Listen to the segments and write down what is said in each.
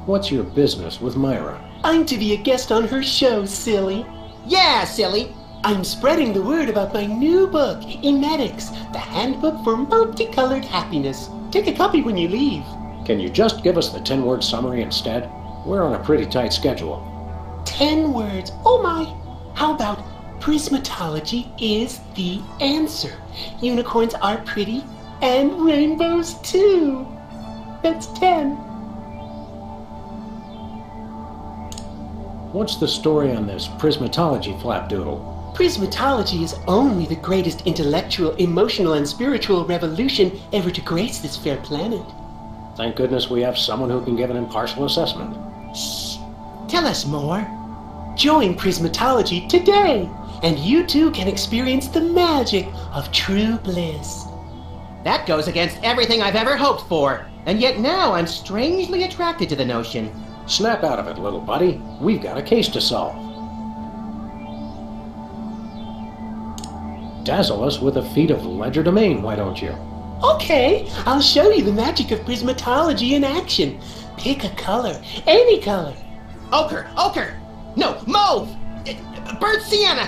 What's your business with Myra? I'm to be a guest on her show, silly. Yeah, silly. I'm spreading the word about my new book, Emetics, the handbook for multicolored happiness. Take a copy when you leave. Can you just give us the 10-word summary instead? We're on a pretty tight schedule. 10 words. Oh my! How about prismatology is the answer? Unicorns are pretty, and rainbows too. That's 10. What's the story on this prismatology flapdoodle? Prismatology is only the greatest intellectual, emotional, and spiritual revolution ever to grace this fair planet. Thank goodness we have someone who can give an impartial assessment. Shh! Tell us more. Join Prismatology today, and you too can experience the magic of true bliss. That goes against everything I've ever hoped for, and yet now I'm strangely attracted to the notion. Snap out of it, little buddy. We've got a case to solve. Dazzle us with a feat of legerdemain, why don't you? Okay, I'll show you the magic of prismatology in action. Pick a color, any color. Ochre! No, mauve! Burnt sienna!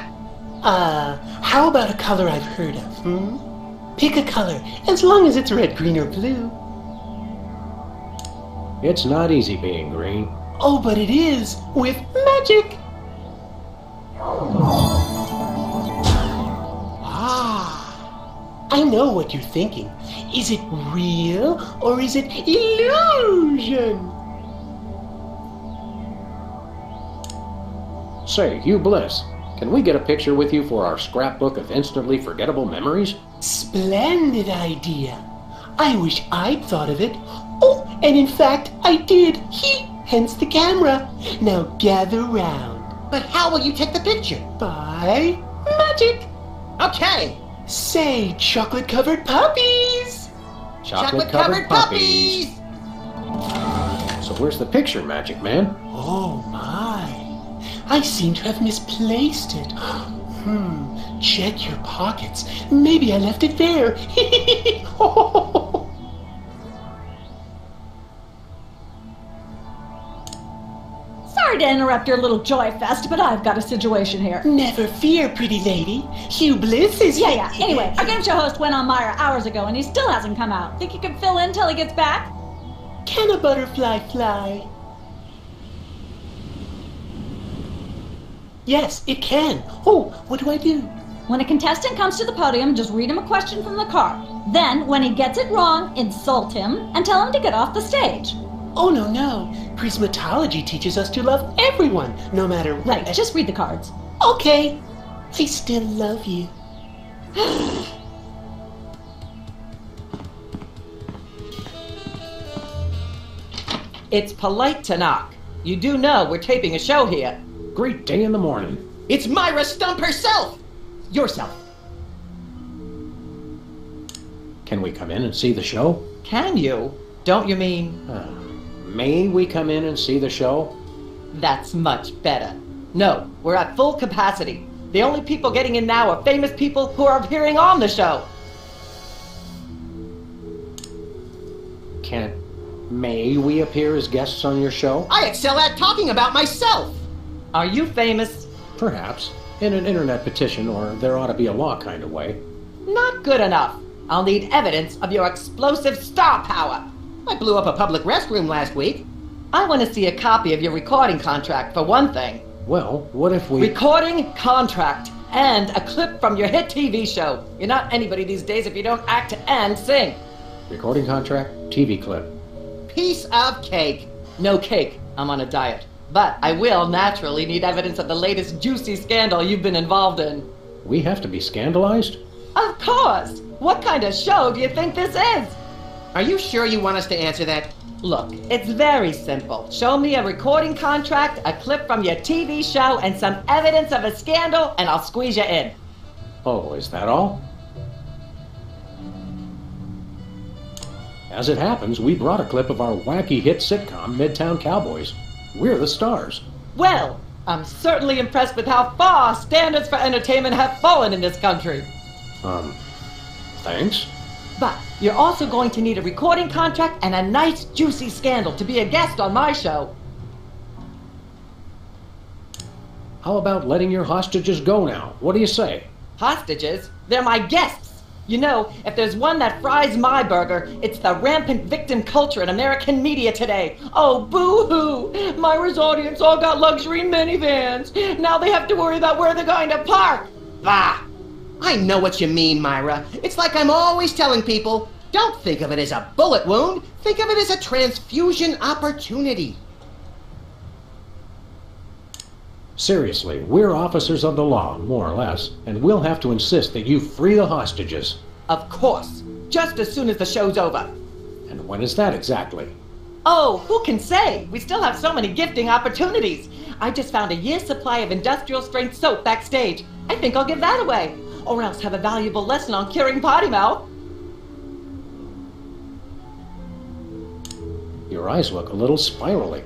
How about a color I've heard of, Pick a color, as long as it's red, green, or blue. It's not easy being green. Oh, but it is, with magic! I know what you're thinking. Is it real or is it illusion? Say, Hugh Bliss, can we get a picture with you for our scrapbook of instantly forgettable memories? Splendid idea. I wish I'd thought of it. Oh, and in fact, I did. Hence the camera. Now gather round. But how will you take the picture? By magic. Okay. Say, chocolate-covered puppies! Chocolate-covered puppies! So where's the picture, Magic Man? Oh my! I seem to have misplaced it. Check your pockets. Maybe I left it there. Sorry to interrupt your little joy fest, but I've got a situation here. Never fear, pretty lady. Hugh Bliss is... Yeah. Anyway, our game show host went on Myra hours ago and he still hasn't come out. Think you can fill in till he gets back? Can a butterfly fly? Yes, it can. Oh, what do I do? When a contestant comes to the podium, just read him a question from the card. Then, when he gets it wrong, insult him and tell him to get off the stage. Oh, no. Prismatology teaches us to love everyone, no matter what. Right, just read the cards. Okay. I still love you. It's polite to knock. You do know we're taping a show here. Great day in the morning. It's Myra Stump herself! Yourself. Can we come in and see the show? Can you? Don't you mean... May we come in and see the show? That's much better. No, we're at full capacity. The only people getting in now are famous people who are appearing on the show. May we appear as guests on your show? I excel at talking about myself! Are you famous? Perhaps. In an internet petition, or there ought to be a law kind of way. Not good enough. I'll need evidence of your explosive star power. I blew up a public restroom last week. I want to see a copy of your recording contract, for one thing. Well, what if we... Recording contract and a clip from your hit TV show. You're not anybody these days if you don't act and sing. Recording contract, TV clip. Piece of cake. No cake. I'm on a diet. But I will naturally need evidence of the latest juicy scandal you've been involved in. We have to be scandalized? Of course! What kind of show do you think this is? Are you sure you want us to answer that? Look, it's very simple. Show me a recording contract, a clip from your TV show, and some evidence of a scandal, and I'll squeeze you in. Oh, is that all? As it happens, we brought a clip of our wacky hit sitcom, Midtown Cowboys. We're the stars. Well, I'm certainly impressed with how far standards for entertainment have fallen in this country. Thanks? But you're also going to need a recording contract and a nice juicy scandal to be a guest on my show. How about letting your hostages go now? What do you say? Hostages? They're my guests. You know, if there's one that fries my burger, it's the rampant victim culture in American media today. Oh, boo-hoo! Myra's audience all got luxury minivans. Now they have to worry about where they're going to park. Bah! I know what you mean, Myra. It's like I'm always telling people, don't think of it as a bullet wound. Think of it as a transfusion opportunity. Seriously, we're officers of the law, more or less, and we'll have to insist that you free the hostages. Of course. Just as soon as the show's over. And when is that exactly? Oh, who can say? We still have so many gifting opportunities. I just found a year's supply of industrial strength soap backstage. I think I'll give that away. Or else have a valuable lesson on curing potty mouth. Your eyes look a little spirally.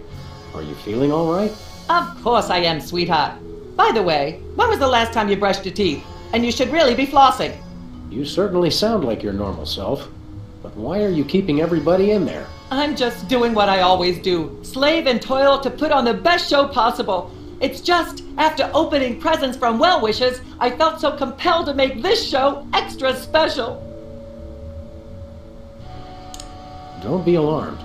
Are you feeling all right? Of course I am, sweetheart. By the way, when was the last time you brushed your teeth? And you should really be flossing. You certainly sound like your normal self. But why are you keeping everybody in there? I'm just doing what I always do. Slave and toil to put on the best show possible. It's just, after opening presents from well-wishers, I felt so compelled to make this show extra special. Don't be alarmed,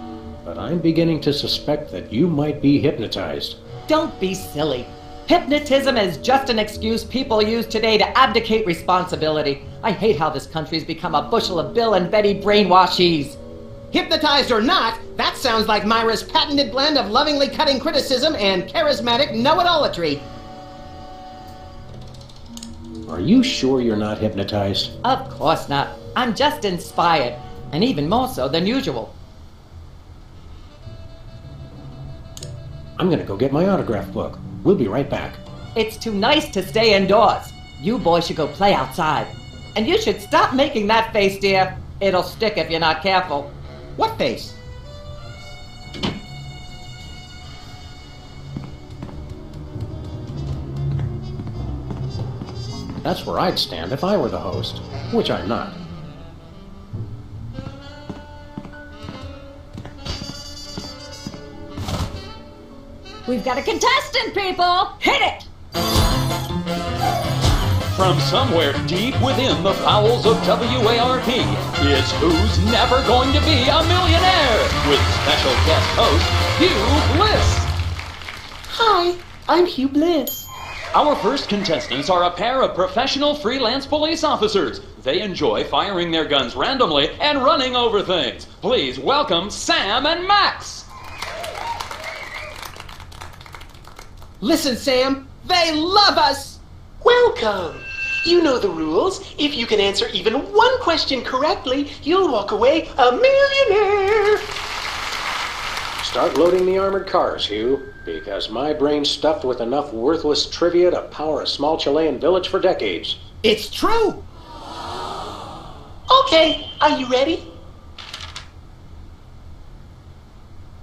but I'm beginning to suspect that you might be hypnotized. Don't be silly. Hypnotism is just an excuse people use today to abdicate responsibility. I hate how this country's become a bushel of Bill and Betty brainwashies. Hypnotized or not, that sounds like Myra's patented blend of lovingly cutting criticism and charismatic know-it-allatry. Are you sure you're not hypnotized? Of course not. I'm just inspired, and even more so than usual. I'm gonna go get my autograph book. We'll be right back. It's too nice to stay indoors. You boys should go play outside. And you should stop making that face, dear. It'll stick if you're not careful. What face? That's where I'd stand if I were the host, which I'm not. We've got a contestant, people! Hit it! From somewhere deep within the bowels of WARP, it's Who's Never Going to Be a Millionaire? With special guest host, Hugh Bliss. Hi, I'm Hugh Bliss. Our first contestants are a pair of professional freelance police officers. They enjoy firing their guns randomly and running over things. Please welcome Sam and Max. Listen, Sam, they love us! Welcome! You know the rules. If you can answer even one question correctly, you'll walk away a millionaire! Start loading the armored cars, Hugh, because my brain's stuffed with enough worthless trivia to power a small Chilean village for decades. It's true! Okay, are you ready?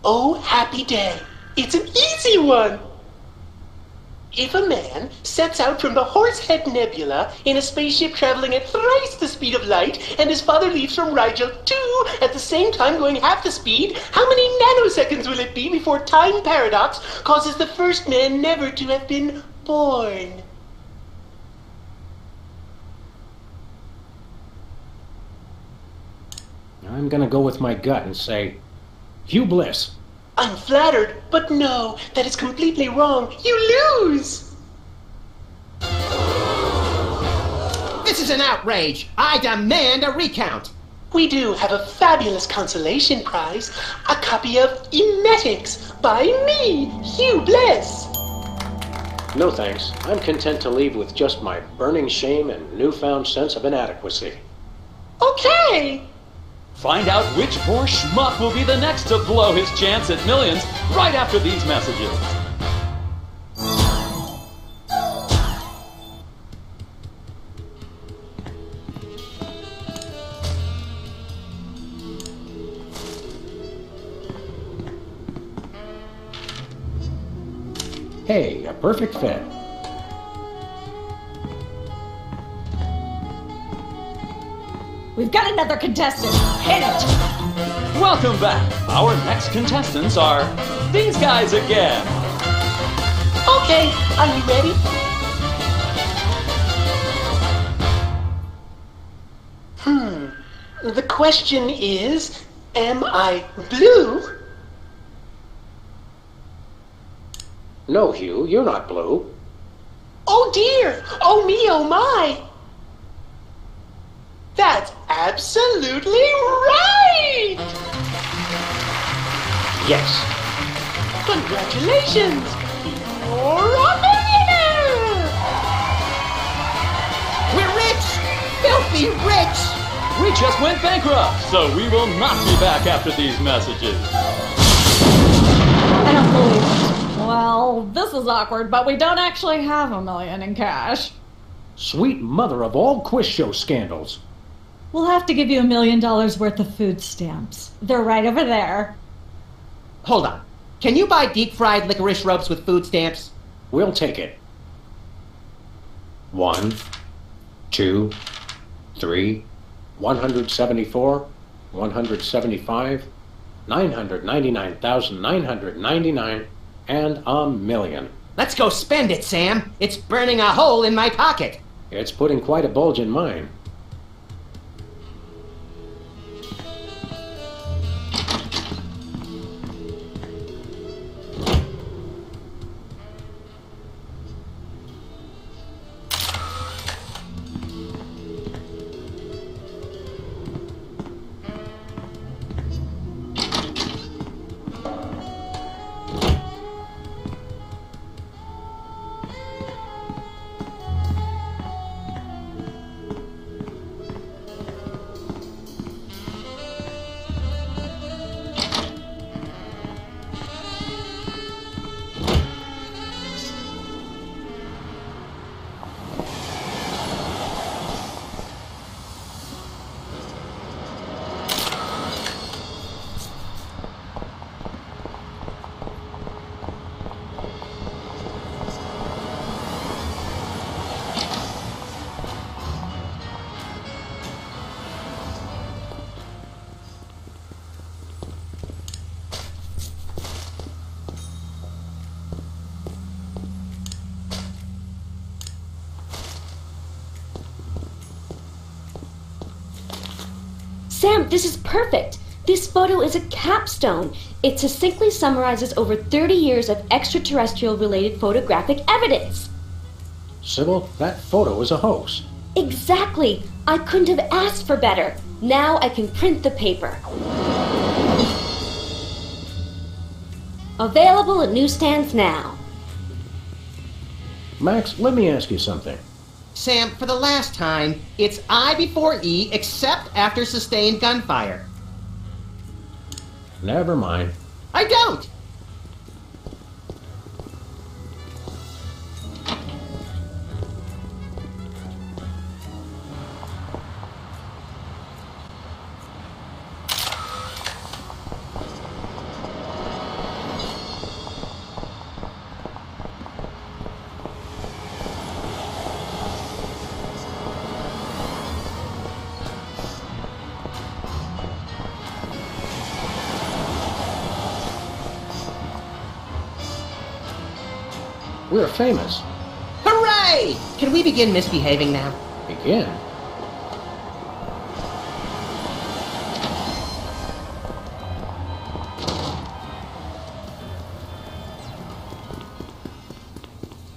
Oh, happy day. It's an easy one! If a man sets out from the Horsehead Nebula in a spaceship traveling at thrice the speed of light, and his father leaves from Rigel too at the same time going half the speed, how many nanoseconds will it be before time paradox causes the first man never to have been born? I'm gonna go with my gut and say, Hugh Bliss. I'm flattered, but no, that is completely wrong. You lose! This is an outrage! I demand a recount! We do have a fabulous consolation prize, a copy of Emetics by me, Hugh Bliss. No thanks. I'm content to leave with just my burning shame and newfound sense of inadequacy. Okay! Find out which poor schmuck will be the next to blow his chance at millions right after these messages. Hey, a perfect fit. We've got another contestant. Hit it! Welcome back. Our next contestants are these guys again. Okay, are you ready? The question is, am I blue? No, Hugh, you're not blue. Oh dear! Oh me, oh my! That's absolutely right! Yes. Congratulations! You're a millionaire! We're rich! Filthy rich! We just went bankrupt, so we will not be back after these messages. I don't believe it. Well, this is awkward, but we don't actually have $1 million in cash. Sweet mother of all quiz show scandals. We'll have to give you $1 million worth of food stamps. They're right over there. Hold on. Can you buy deep-fried licorice ropes with food stamps? We'll take it. 1, 2, 3, 174, 175, 999,999, and $1 million. Let's go spend it, Sam. It's burning a hole in my pocket. It's putting quite a bulge in mine. Sam, this is perfect. This photo is a capstone. It succinctly summarizes over 30 years of extraterrestrial-related photographic evidence. Sybil, that photo is a hoax. Exactly. I couldn't have asked for better. Now I can print the paper. Available at newsstands now. Max, let me ask you something. Sam, for the last time, it's I before E except after sustained gunfire. Never mind. I don't! We're famous. Hooray! Can we begin misbehaving now? Begin.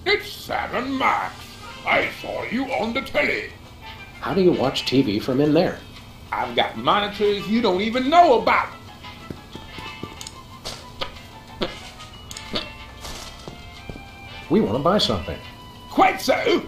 It's Sam and Max. I saw you on the telly. How do you watch TV from in there? I've got monitors you don't even know about. We want to buy something. Quite so.